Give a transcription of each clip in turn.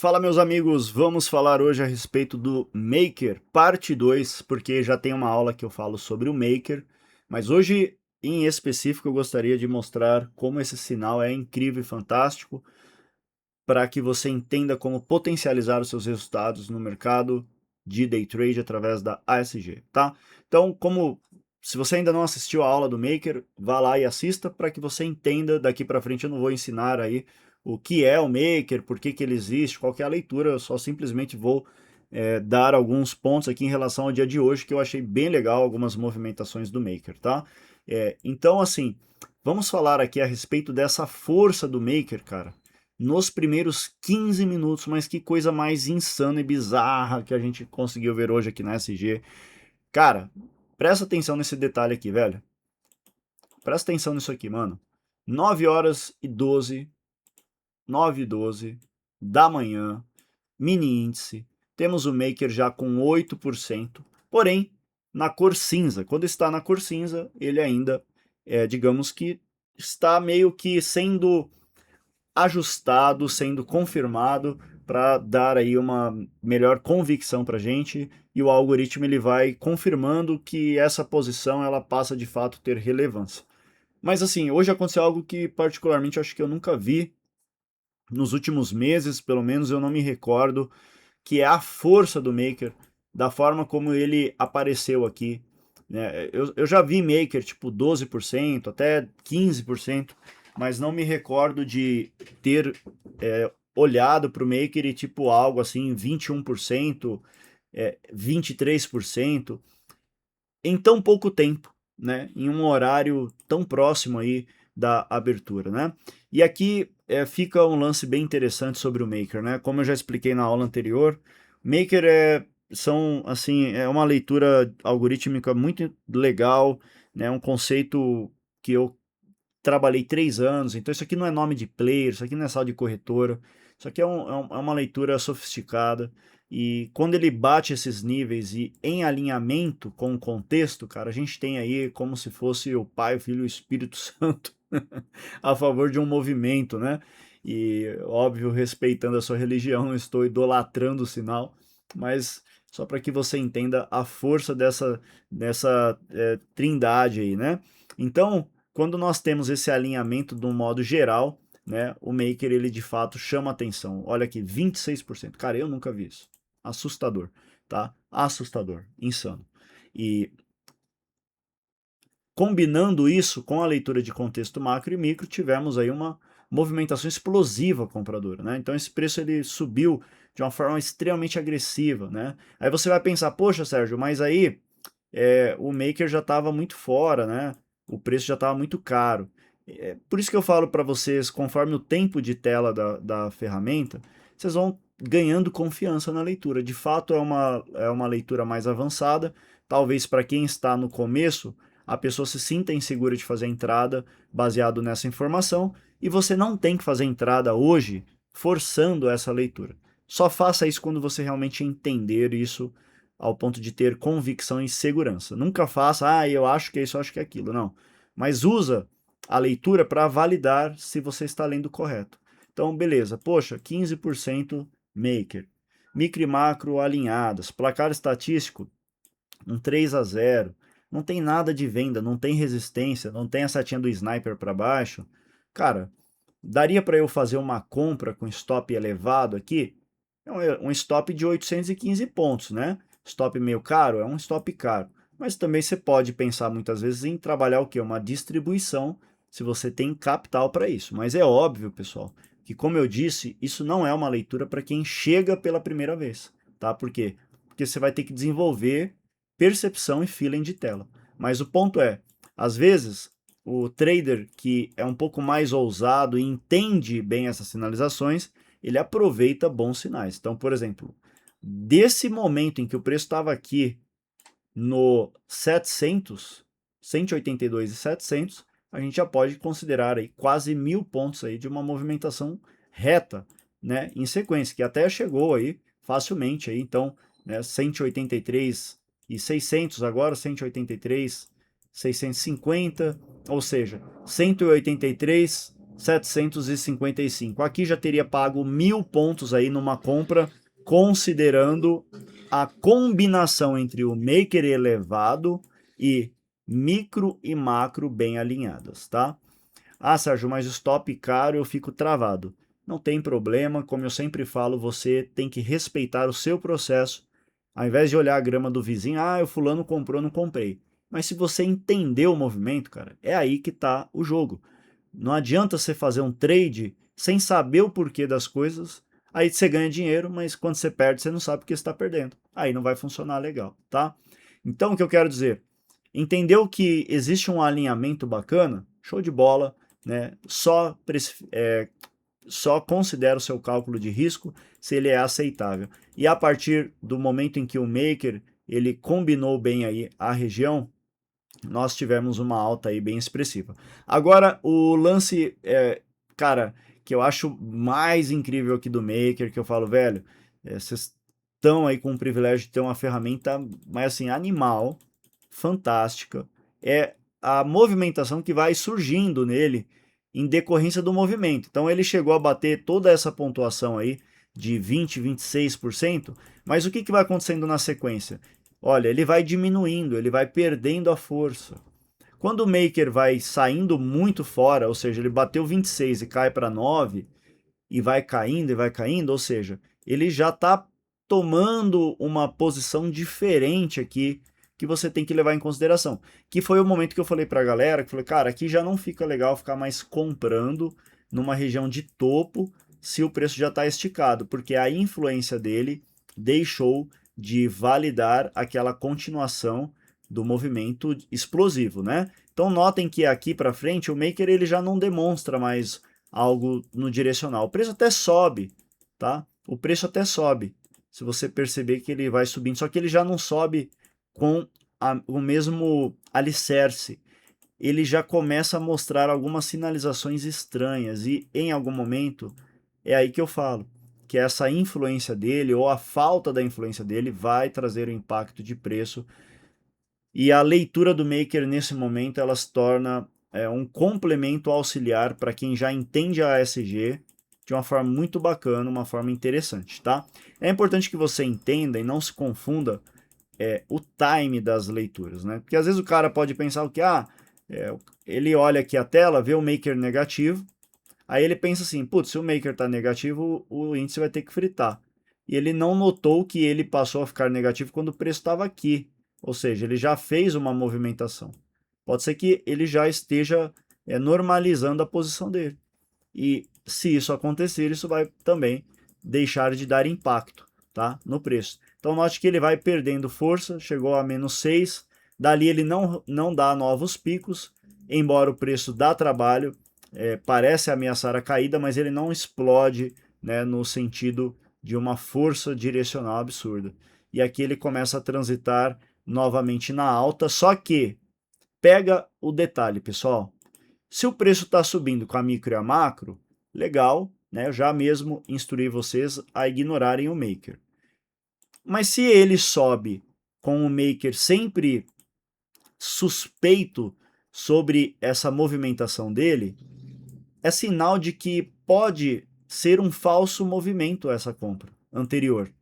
Fala, meus amigos, vamos falar hoje a respeito do Maker, parte 2, porque já tem uma aula que eu falo sobre o Maker, mas hoje, em específico, eu gostaria de mostrar como esse sinal é incrível e fantástico para que você entenda como potencializar os seus resultados no mercado de day trade através da ASG, tá? Então, se você ainda não assistiu a aula do Maker, vá lá e assista para que você entenda. Daqui para frente eu não vou ensinar aí o que é o Maker, por que ele existe, qual que é a leitura, eu só simplesmente vou dar alguns pontos aqui em relação ao dia de hoje que eu achei bem legal, algumas movimentações do Maker, tá? Então, assim, vamos falar aqui a respeito dessa força do Maker, cara, nos primeiros 15 minutos, mas que coisa mais insana e bizarra que a gente conseguiu ver hoje aqui na SG. Cara, presta atenção nesse detalhe aqui, velho. Presta atenção nisso aqui, mano. 9 horas e 12, 9 e 12 da manhã, mini índice. Temos o Maker já com 8%, porém, na cor cinza. Quando está na cor cinza, ele ainda, digamos que, está meio que sendo ajustado, sendo confirmado para dar aí uma melhor convicção para a gente, e o algoritmo ele vai confirmando que essa posição ela passa de fato ter relevância. Mas assim, hoje aconteceu algo que particularmente acho que eu nunca vi nos últimos meses, pelo menos eu não me recordo, que é a força do Maker, da forma como ele apareceu aqui. Né? Eu já vi Maker tipo 12%, até 15%, mas não me recordo de ter olhado para o Maker e tipo algo assim 21%, 23%, em tão pouco tempo, né? Em um horário tão próximo aí da abertura, né? E aqui fica um lance bem interessante sobre o Maker, né? Como eu já expliquei na aula anterior, Maker é uma leitura algorítmica muito legal, né? Um conceito que eu trabalhei 3 anos, então isso aqui não é nome de player, isso aqui não é sala de corretora, isso aqui é uma leitura sofisticada, e quando ele bate esses níveis e em alinhamento com o contexto, cara, a gente tem aí como se fosse o Pai, o Filho e o Espírito Santo a favor de um movimento, né? E, óbvio, respeitando a sua religião, não estou idolatrando o sinal, mas só para que você entenda a força dessa trindade aí, né? Então, quando nós temos esse alinhamento de um modo geral, né, o Maker ele de fato chama atenção. Olha aqui, 26%. Cara, eu nunca vi isso. Assustador, tá? Assustador, insano. E combinando isso com a leitura de contexto macro e micro, tivemos aí uma movimentação explosiva compradora, né? Então esse preço ele subiu de uma forma extremamente agressiva, né? Aí você vai pensar, poxa, Sérgio, mas aí o maker já estava muito fora, né? O preço já estava muito caro. Por isso que eu falo para vocês, conforme o tempo de tela da ferramenta, vocês vão ganhando confiança na leitura. De fato, é uma leitura mais avançada. Talvez para quem está no começo, a pessoa se sinta insegura de fazer a entrada baseado nessa informação, e você não tem que fazer a entrada hoje forçando essa leitura. Só faça isso quando você realmente entender isso ao ponto de ter convicção e segurança. Nunca faça, eu acho que é isso, eu acho que é aquilo. Não. Mas usa a leitura para validar se você está lendo correto. Então, beleza. Poxa, 15% maker. Micro e macro alinhadas. Placar estatístico, um 3-0. Não tem nada de venda, não tem resistência, não tem a setinha do sniper para baixo. Cara, daria para eu fazer uma compra com stop elevado aqui? É um stop de 815 pontos, né? Stop meio caro? É um stop caro. Mas também você pode pensar muitas vezes em trabalhar o quê? Uma distribuição, se você tem capital para isso. Mas é óbvio, pessoal, que como eu disse, isso não é uma leitura para quem chega pela primeira vez, tá? Por quê? Porque você vai ter que desenvolver percepção e feeling de tela. Mas o ponto é, às vezes, o trader que é um pouco mais ousado e entende bem essas sinalizações, ele aproveita bons sinais. Então, por exemplo, desse momento em que o preço estava aqui no 700, 182 e 700, a gente já pode considerar aí quase 1.000 pontos aí de uma movimentação reta, né, em sequência, que até chegou aí facilmente aí, então, né, 183 e 600 agora, 183, 650, ou seja, 183, 755. Aqui já teria pago 1.000 pontos aí numa compra, considerando a combinação entre o maker elevado e micro e macro bem alinhadas, tá? Ah, Sérgio, mas o stop caro eu fico travado. Não tem problema, como eu sempre falo, você tem que respeitar o seu processo. Ao invés de olhar a grama do vizinho, o fulano comprou, não comprei. Mas se você entender o movimento, cara, é aí que tá o jogo. Não adianta você fazer um trade sem saber o porquê das coisas. Aí você ganha dinheiro, mas quando você perde, você não sabe porque você está perdendo. Aí não vai funcionar legal, tá? Então, o que eu quero dizer? Entendeu que existe um alinhamento bacana? Show de bola, né? Só considera o seu cálculo de risco se ele é aceitável. E a partir do momento em que o maker ele combinou bem aí a região, nós tivemos uma alta aí bem expressiva. Agora, o lance, cara, que eu acho mais incrível aqui do Maker, que eu falo, velho, vocês estão aí com o privilégio de ter uma ferramenta, mas assim, animal, fantástica, é a movimentação que vai surgindo nele em decorrência do movimento. Então ele chegou a bater toda essa pontuação aí de 20, 26%, mas o que, que vai acontecendo na sequência? Olha, ele vai diminuindo, ele vai perdendo a força. Quando o maker vai saindo muito fora, ou seja, ele bateu 26 e cai para 9 e vai caindo, ou seja, ele já está tomando uma posição diferente aqui que você tem que levar em consideração. Que foi o momento que eu falei para a galera, que falei, cara, aqui já não fica legal ficar mais comprando numa região de topo se o preço já está esticado, porque a influência dele deixou de validar aquela continuação do movimento explosivo, né? Então notem que aqui para frente o maker ele já não demonstra mais algo no direcional. O preço até sobe, tá? O preço até sobe, se você perceber que ele vai subindo, só que ele já não sobe com o mesmo alicerce. Ele já começa a mostrar algumas sinalizações estranhas e em algum momento é aí que eu falo que essa influência dele ou a falta da influência dele vai trazer um impacto de preço e a leitura do maker nesse momento ela se torna um complemento auxiliar para quem já entende a ASG de uma forma muito bacana, uma forma interessante, tá? É importante que você entenda e não se confunda o time das leituras, né? Porque às vezes o cara pode pensar o que, ele olha aqui a tela, vê o maker negativo, aí ele pensa assim, putz, se o maker está negativo, o índice vai ter que fritar. E ele não notou que ele passou a ficar negativo quando o preço estava aqui. Ou seja, ele já fez uma movimentação. Pode ser que ele já esteja normalizando a posição dele. E se isso acontecer, isso vai também deixar de dar impacto, tá, no preço. Então note que ele vai perdendo força, chegou a -6, dali ele não dá novos picos, embora o preço dá trabalho, parece ameaçar a caída, mas ele não explode, né, no sentido de uma força direcional absurda. E aqui ele começa a transitar novamente na alta, só que pega o detalhe, pessoal. Se o preço está subindo com a micro e a macro, legal, né? Eu já mesmo instruí vocês a ignorarem o maker. Mas se ele sobe com o maker sempre suspeito sobre essa movimentação dele, é sinal de que pode ser um falso movimento essa compra anterior.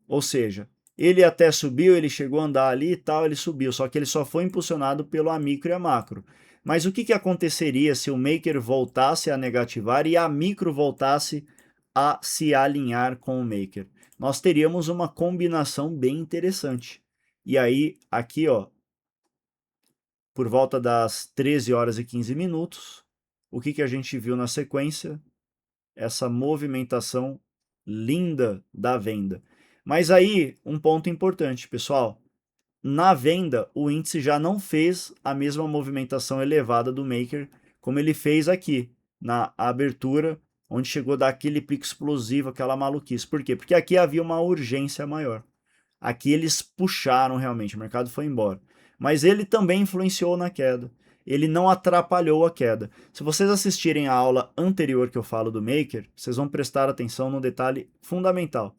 Ou seja, ele até subiu, ele chegou a andar ali e tal, ele subiu, só que ele só foi impulsionado pelo micro e a macro. Mas o que aconteceria se o maker voltasse a negativar e a micro voltasse a se alinhar com o maker? Nós teríamos uma combinação bem interessante. E aí, aqui, ó, por volta das 13 horas e 15 minutos, o que a gente viu na sequência? Essa movimentação linda da venda. Mas aí, um ponto importante, pessoal. Na venda, o índice já não fez a mesma movimentação elevada do maker como ele fez aqui, na abertura, onde chegou a dar aquele pico explosivo, aquela maluquice. Por quê? Porque aqui havia uma urgência maior. Aqui eles puxaram realmente, o mercado foi embora. Mas ele também influenciou na queda. Ele não atrapalhou a queda. Se vocês assistirem a aula anterior que eu falo do Maker, vocês vão prestar atenção no detalhe fundamental.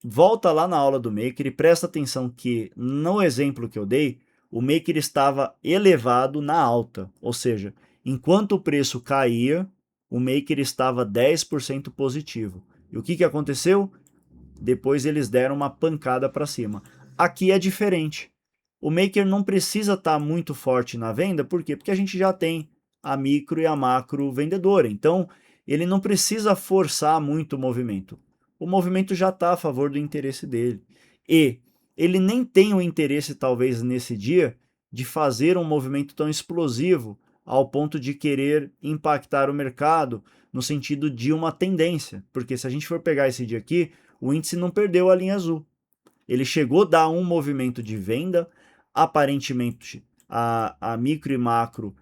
Volta lá na aula do Maker e presta atenção que no exemplo que eu dei, o Maker estava elevado na alta, ou seja, Enquanto o preço caía, o maker estava 10% positivo. E o que aconteceu? Depois eles deram uma pancada para cima. Aqui é diferente. O maker não precisa estar muito forte na venda, por quê? Porque a gente já tem a micro e a macro vendedora. Então, ele não precisa forçar muito o movimento. O movimento já está a favor do interesse dele. E ele nem tem o interesse, talvez, nesse dia, de fazer um movimento tão explosivo ao ponto de querer impactar o mercado no sentido de uma tendência. Porque se a gente for pegar esse dia aqui, o índice não perdeu a linha azul. Ele chegou a dar um movimento de venda, aparentemente a micro e macro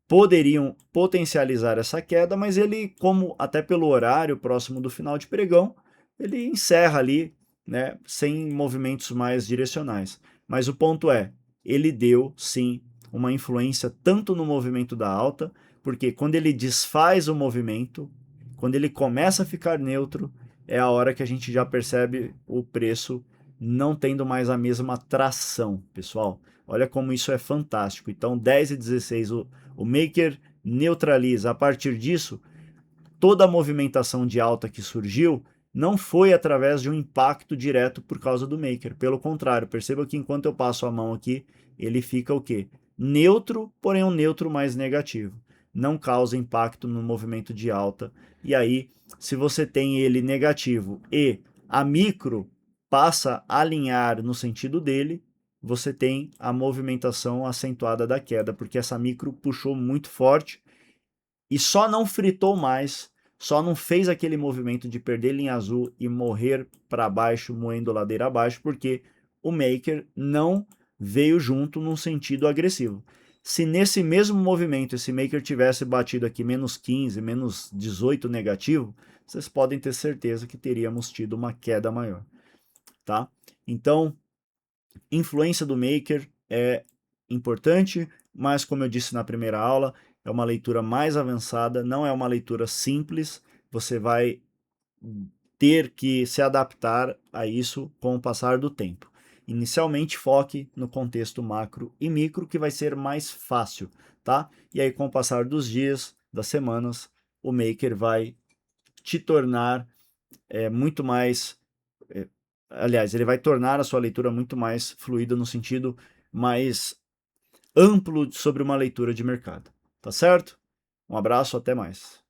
poderiam potencializar essa queda, mas ele, como até pelo horário próximo do final de pregão, ele encerra ali, né, sem movimentos mais direcionais. Mas o ponto é, ele deu sim uma influência tanto no movimento da alta, porque quando ele desfaz o movimento, quando ele começa a ficar neutro, é a hora que a gente já percebe o preço não tendo mais a mesma tração, pessoal. Olha como isso é fantástico. Então, 10 e 16, o maker neutraliza. A partir disso, toda a movimentação de alta que surgiu não foi através de um impacto direto por causa do maker. Pelo contrário, perceba que enquanto eu passo a mão aqui, ele fica o quê? Neutro, porém um neutro mais negativo. Não causa impacto no movimento de alta. E aí, se você tem ele negativo e a micro passa a alinhar no sentido dele, você tem a movimentação acentuada da queda, porque essa micro puxou muito forte e só não fritou mais, só não fez aquele movimento de perder linha azul e morrer para baixo, moendo ladeira abaixo, porque o maker não veio junto num sentido agressivo. Se nesse mesmo movimento esse maker tivesse batido aqui menos 15, menos 18 negativo, vocês podem ter certeza que teríamos tido uma queda maior, tá? Então, influência do maker é importante, mas como eu disse na primeira aula, é uma leitura mais avançada, não é uma leitura simples, você vai ter que se adaptar a isso com o passar do tempo. Inicialmente foque no contexto macro e micro, que vai ser mais fácil, tá? E aí com o passar dos dias, das semanas, o maker vai te tornar muito mais aliás, ele vai tornar a sua leitura muito mais fluida no sentido mais amplo sobre uma leitura de mercado. Tá certo? Um abraço, até mais.